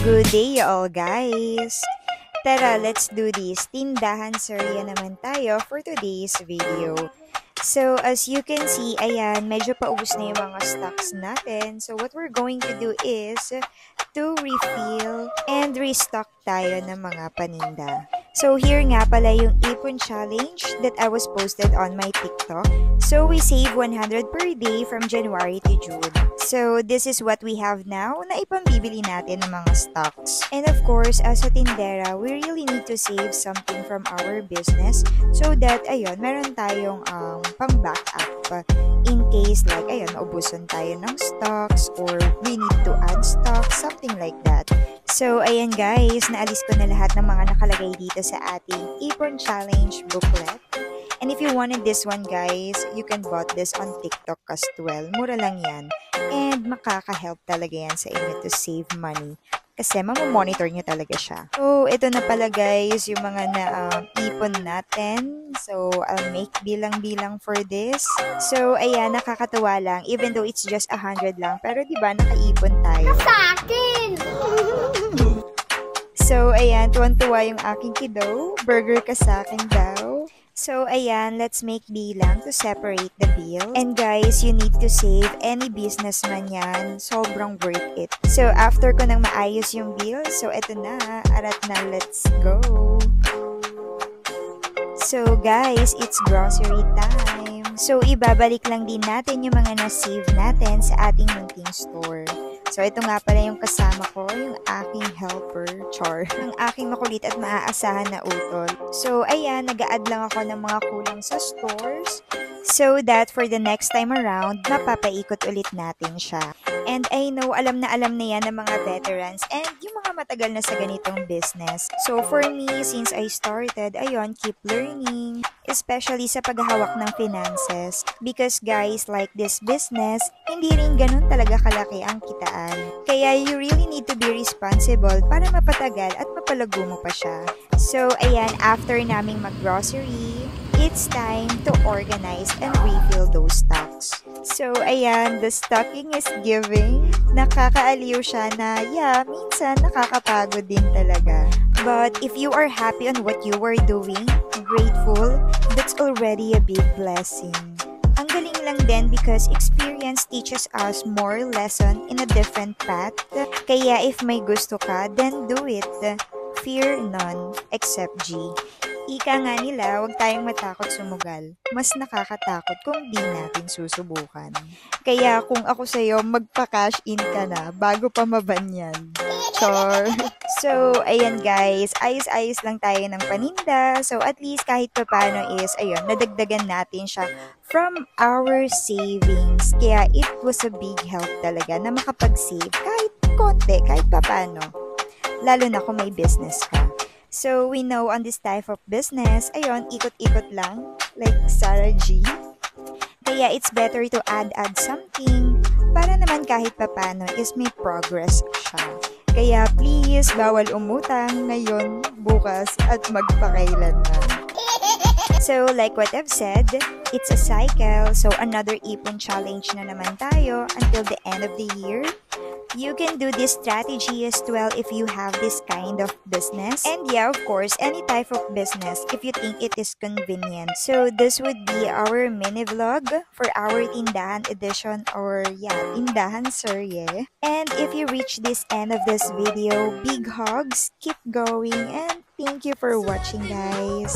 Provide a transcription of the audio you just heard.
Good day all guys! Tara, let's do this. Tindahan Surya naman tayo for today's video. So, as you can see, ayan, medyo paubos na yung mga stocks natin. So, what we're going to do is to refill and restock tayo ng mga paninda. So, here nga pala yung ipon challenge that I was posted on my TikTok. So, we save 100 per day from January to June. So, this is what we have now na ipambibili natin ng mga stocks. And of course, as a tindera, we really need to save something from our business so that, ayun, meron tayong pang-backup in case like, ayun, naubusan tayo ng stocks or we need to add stocks, something like that. So, ayan guys, naalis ko na lahat ng mga nakalagay dito sa ating Ipon Challenge booklet. And if you wanted this one guys, you can bought this on TikTok as well. Mura lang yan. And makaka-help talaga yan sa inyo to save money. Kasi mamamonitor nyo talaga siya. So, ito na pala guys, yung mga na-ipon natin. So, I'll make bilang-bilang for this. So, ayan, nakakatuwa lang. Even though it's just 100 lang. Pero diba, nakaipon tayo. Sa akin! So, ayan, tuwan-tuwa yung aking kiddo. Burger ka sa akin daw. So, ayan, let's make bilang to separate the bill. And guys, you need to save any businessman yan. Sobrang worth it. So, after ko nang maayos yung bill, so eto na, arat na, let's go. So, guys, it's grocery time. So, ibabalik lang din natin yung mga na-save natin sa ating munting store. So, ito nga pala yung kasama ko, yung aking helper, Char. Yung aking makulit at maaasahan na utol. So, ayan, nag-a-add lang ako ng mga kulang sa stores so that for the next time around, mapapaikot ulit natin siya. And I know, alam na yan ng mga veterans and yung mga matagal na sa ganitong business. So, for me, since I started, ayun, keep learning, especially sa paghahawak ng finances. Because guys, like this business, hindi rin ganun talaga kalaki ang kitaan. Kaya you really need to be responsible para mapatagal at mapalago mo pa siya. So, ayan, after naming mag-grocery, it's time to organize and refill those stocks. So, ayan, the stocking is giving. Nakakaaliw siya na, yeah, minsan nakakapagod din talaga. But if you are happy on what you were doing, grateful, that's already a big blessing. Ang galing lang din because experience teaches us more lesson in a different path. Kaya if may gusto ka, then do it. Fear none except G. Ika nga nila, huwag tayong matakot sumugal. Mas nakakatakot kung di natin susubukan. Kaya kung ako sa'yo, magpa-cash in ka na bago pa mabanyan. Char. So, ayan guys, ayos-ayos lang tayo ng paninda. So, at least kahit pa paano is, ayun, nadagdagan natin siya from our savings. Kaya it was a big help talaga na makapag-save kahit konti, kahit pa paano. Lalo na kung may business ka. So, we know on this type of business, ayun, ikot-ikot lang, like Sarah G. Kaya it's better to add something para naman kahit papano is may progress siya. Kaya please, bawal umutang ngayon, bukas, at magpakailanman. So, like what I've said, it's a cycle. So, another ipon challenge na naman tayo until the end of the year. You can do this strategy as well if you have this kind of business. And yeah, of course, any type of business if you think it is convenient. So this would be our mini vlog for our Tindahan edition or yeah, Tindahan Surya. And if you reach this end of this video, big hugs, keep going, and thank you for watching guys.